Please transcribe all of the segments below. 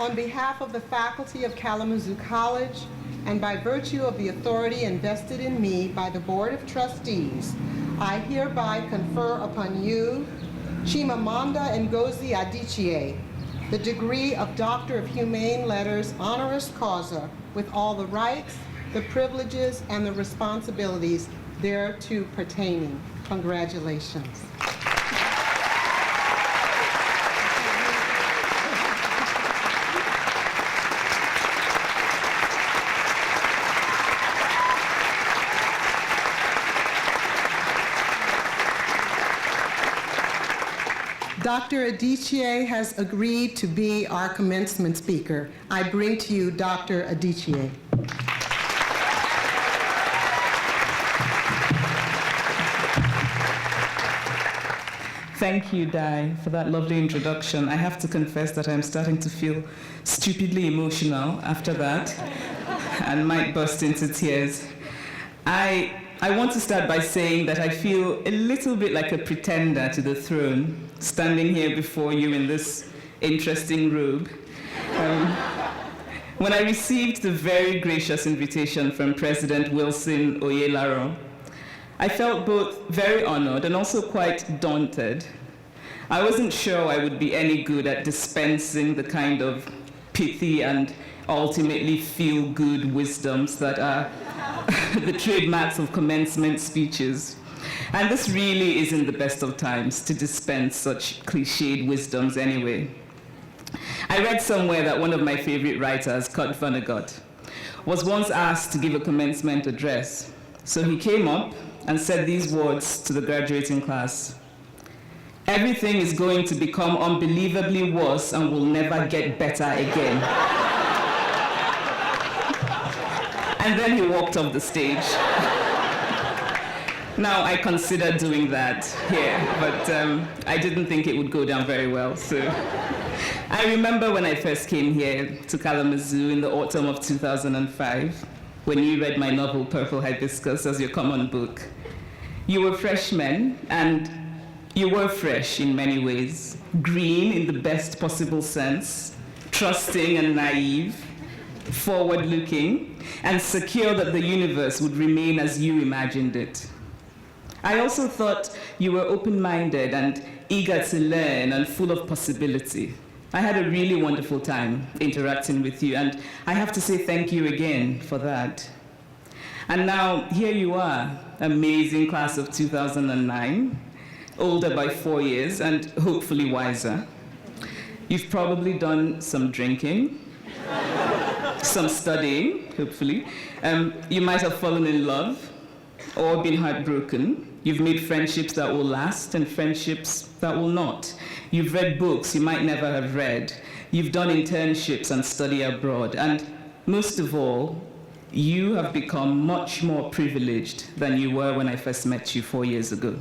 On behalf of the faculty of Kalamazoo College, and by virtue of the authority invested in me by the Board of Trustees, I hereby confer upon you, Chimamanda Ngozi Adichie, the degree of Doctor of Humane Letters honoris causa, with all the rights, the privileges, and the responsibilities thereto pertaining. Congratulations. Dr. Adichie has agreed to be our commencement speaker. I bring to you Dr. Adichie. Thank you, Di, for that lovely introduction. I have to confess that I'm starting to feel stupidly emotional after that and might burst into tears. I want to start by saying that I feel a little bit like a pretender to the throne, standing here before you in this interesting robe. When I received the very gracious invitation from President Wilson Oyelaro, I felt both very honored and also quite daunted. I wasn't sure I would be any good at dispensing the kind of pithy and ultimately feel-good wisdoms that are the trademarks of commencement speeches. And this really isn't the best of times to dispense such cliched wisdoms anyway. I read somewhere that one of my favorite writers, Kurt Vonnegut, was once asked to give a commencement address. So he came up and said these words to the graduating class: "Everything is going to become unbelievably worse and will never get better again." And then he walked off the stage. Now, I considered doing that here, but I didn't think it would go down very well. So I remember when I first came here to Kalamazoo in the autumn of 2005, when you read my novel Purple Hibiscus as your common book. You were freshmen, and you were fresh in many ways. Green in the best possible sense, trusting and naive, forward-looking, and secure that the universe would remain as you imagined it. I also thought you were open-minded and eager to learn and full of possibility. I had a really wonderful time interacting with you, and I have to say thank you again for that. And now, here you are, amazing class of 2009, older by 4 years and hopefully wiser. You've probably done some drinking, some studying, hopefully. You might have fallen in love or been heartbroken. You've made friendships that will last and friendships that will not. You've read books you might never have read. You've done internships and study abroad. And most of all, you have become much more privileged than you were when I first met you 4 years ago.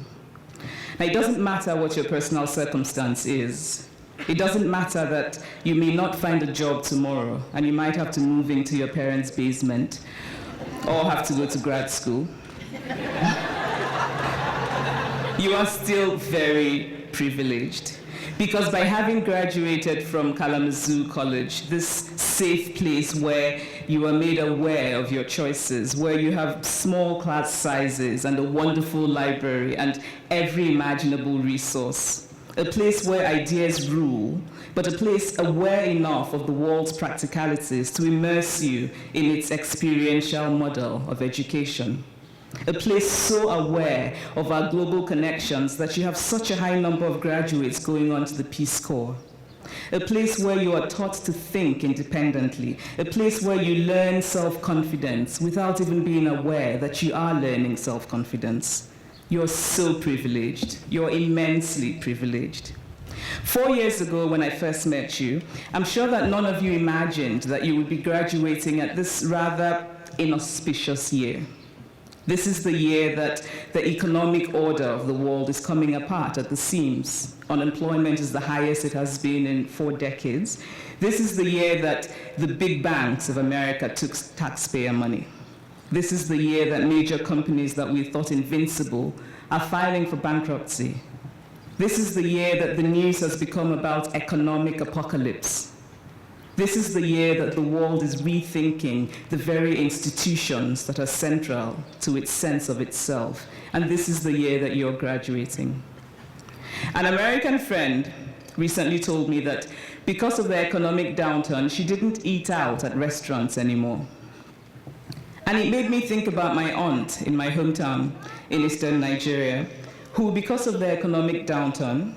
Now, it doesn't matter what your personal circumstance is. It doesn't matter that you may not find a job tomorrow and you might have to move into your parents' basement or have to go to grad school. You are still very privileged, because by having graduated from Kalamazoo College, this safe place where you are made aware of your choices, where you have small class sizes and a wonderful library and every imaginable resource, a place where ideas rule, but a place aware enough of the world's practicalities to immerse you in its experiential model of education. A place so aware of our global connections that you have such a high number of graduates going on to the Peace Corps. A place where you are taught to think independently. A place where you learn self-confidence without even being aware that you are learning self-confidence. You're so privileged. You're immensely privileged. 4 years ago, when I first met you, I'm sure that none of you imagined that you would be graduating at this rather inauspicious year. This is the year that the economic order of the world is coming apart at the seams. Unemployment is the highest it has been in 4 decades. This is the year that the big banks of America took taxpayer money. This is the year that major companies that we thought invincible are filing for bankruptcy. This is the year that the news has become about economic apocalypse. This is the year that the world is rethinking the very institutions that are central to its sense of itself. And this is the year that you're graduating. An American friend recently told me that because of the economic downturn, she didn't eat out at restaurants anymore. And it made me think about my aunt in my hometown in eastern Nigeria, who, because of the economic downturn,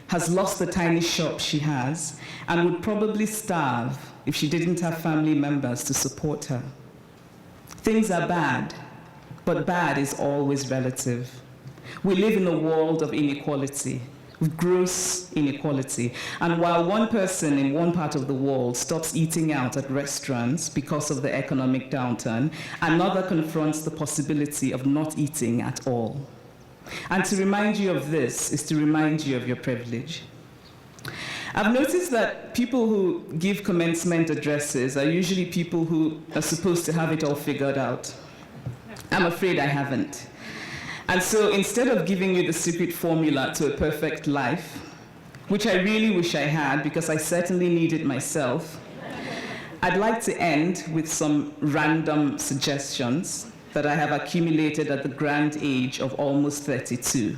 has lost the tiny shop she has and would probably starve if she didn't have family members to support her. Things are bad, but bad is always relative. We live in a world of inequality, of gross inequality. And while one person in one part of the world stops eating out at restaurants because of the economic downturn, another confronts the possibility of not eating at all. And to remind you of this is to remind you of your privilege. I've noticed that people who give commencement addresses are usually people who are supposed to have it all figured out. I'm afraid I haven't. And so instead of giving you the secret formula to a perfect life, which I really wish I had because I certainly need it myself, I'd like to end with some random suggestions that I have accumulated at the grand age of almost 32.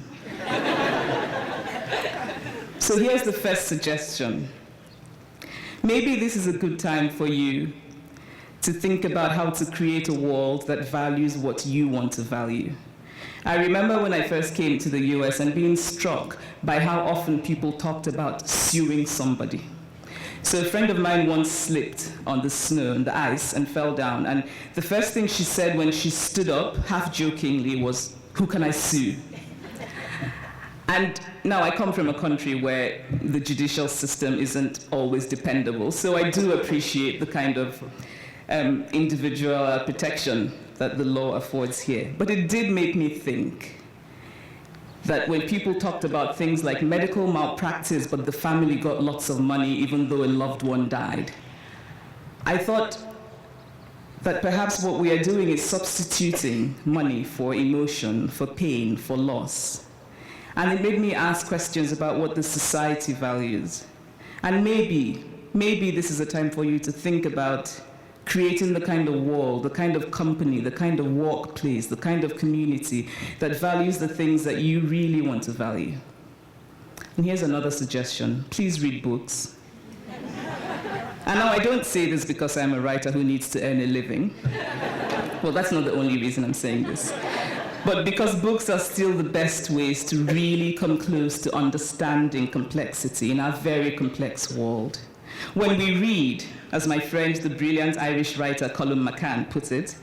So here's the first suggestion. Maybe this is a good time for you to think about how to create a world that values what you want to value. I remember when I first came to the US and being struck by how often people talked about suing somebody. So a friend of mine once slipped on the snow and the ice and fell down. And the first thing she said when she stood up, half jokingly, was, "Who can I sue?" And now I come from a country where the judicial system isn't always dependable. So I do appreciate the kind of individual protection that the law affords here. But it did make me think that when people talked about things like medical malpractice, but the family got lots of money even though a loved one died, I thought that perhaps what we are doing is substituting money for emotion, for pain, for loss. And it made me ask questions about what the society values. And maybe this is a time for you to think about creating the kind of world, the kind of company, the kind of workplace, the kind of community that values the things that you really want to value. And here's another suggestion. Please read books. And now I don't say this because I'm a writer who needs to earn a living. Well, that's not the only reason I'm saying this. But because books are still the best ways to really come close to understanding complexity in our very complex world. When we read, as my friend, the brilliant Irish writer Colum McCann put it,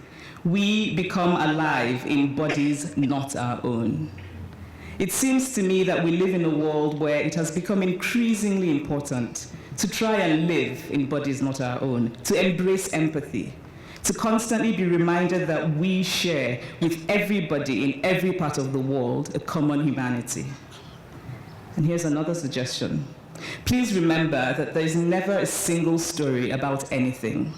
we become alive in bodies not our own. It seems to me that we live in a world where it has become increasingly important to try and live in bodies not our own, to embrace empathy, to constantly be reminded that we share with everybody in every part of the world a common humanity. And here's another suggestion. Please remember that there is never a single story about anything.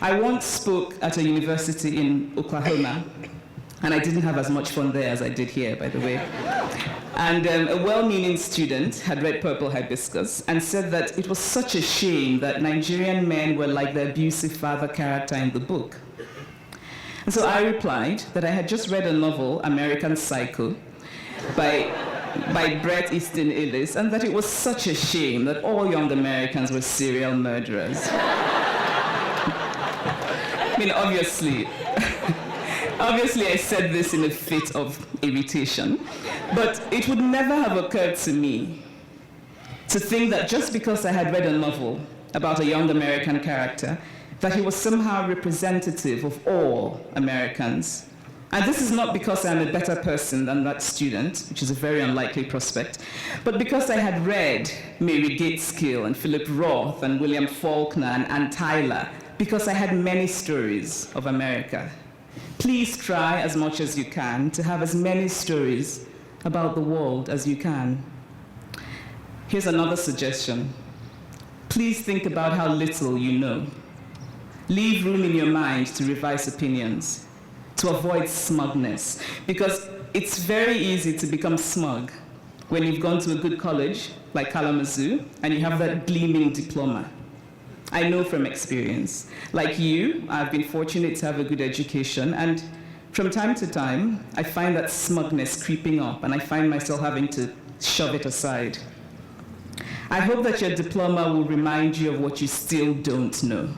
I once spoke at a university in Oklahoma, and I didn't have as much fun there as I did here, by the way. And a well-meaning student had read Purple Hibiscus and said that it was such a shame that Nigerian men were like the abusive father character in the book. And so I replied that I had just read a novel, American Psycho, by Bret Easton Ellis, and that it was such a shame that all young Americans were serial murderers. I mean, obviously I said this in a fit of irritation, but it would never have occurred to me to think that just because I had read a novel about a young American character, that he was somehow representative of all Americans. And this is not because I'm a better person than that student, which is a very unlikely prospect, but because I had read Mary Gateskill and Philip Roth and William Faulkner and Ann Tyler, because I had many stories of America. Please try as much as you can to have as many stories about the world as you can. Here's another suggestion. Please think about how little you know. Leave room in your mind to revise opinions, to avoid smugness, because it's very easy to become smug when you've gone to a good college like Kalamazoo and you have that gleaming diploma. I know from experience. Like you, I've been fortunate to have a good education, and from time to time, I find that smugness creeping up, and I find myself having to shove it aside. I hope that your diploma will remind you of what you still don't know.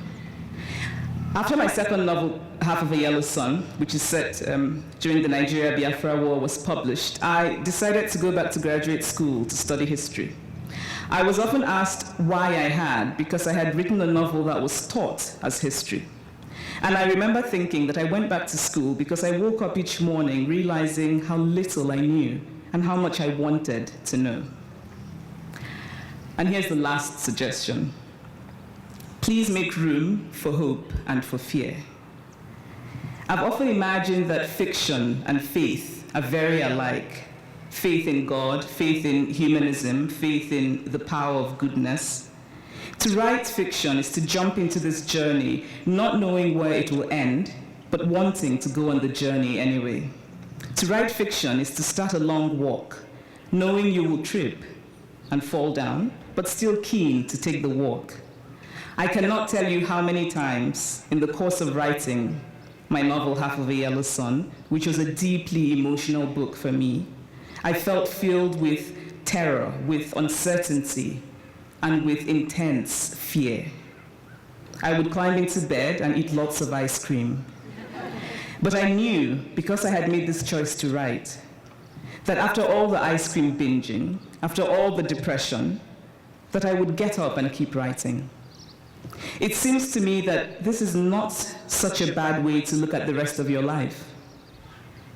After my second novel, Half of a Yellow Sun, which is set during the Nigeria-Biafra War, was published, I decided to go back to graduate school to study history. I was often asked why I had, because I had written a novel that was taught as history. And I remember thinking that I went back to school because I woke up each morning realizing how little I knew and how much I wanted to know. And here's the last suggestion. Please make room for hope and for fear. I've often imagined that fiction and faith are very alike. Faith in God, faith in humanism, faith in the power of goodness. To write fiction is to jump into this journey, not knowing where it will end, but wanting to go on the journey anyway. To write fiction is to start a long walk, knowing you will trip and fall down, but still keen to take the walk. I cannot tell you how many times in the course of writing my novel, Half of a Yellow Sun, which was a deeply emotional book for me, I felt filled with terror, with uncertainty, and with intense fear. I would climb into bed and eat lots of ice cream. But I knew, because I had made this choice to write, that after all the ice cream binging, after all the depression, that I would get up and keep writing. It seems to me that this is not such a bad way to look at the rest of your life.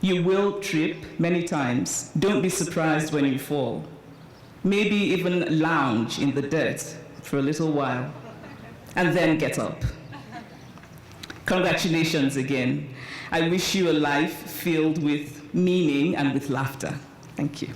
You will trip many times. Don't be surprised when you fall. Maybe even lounge in the dirt for a little while, and then get up. Congratulations again. I wish you a life filled with meaning and with laughter. Thank you.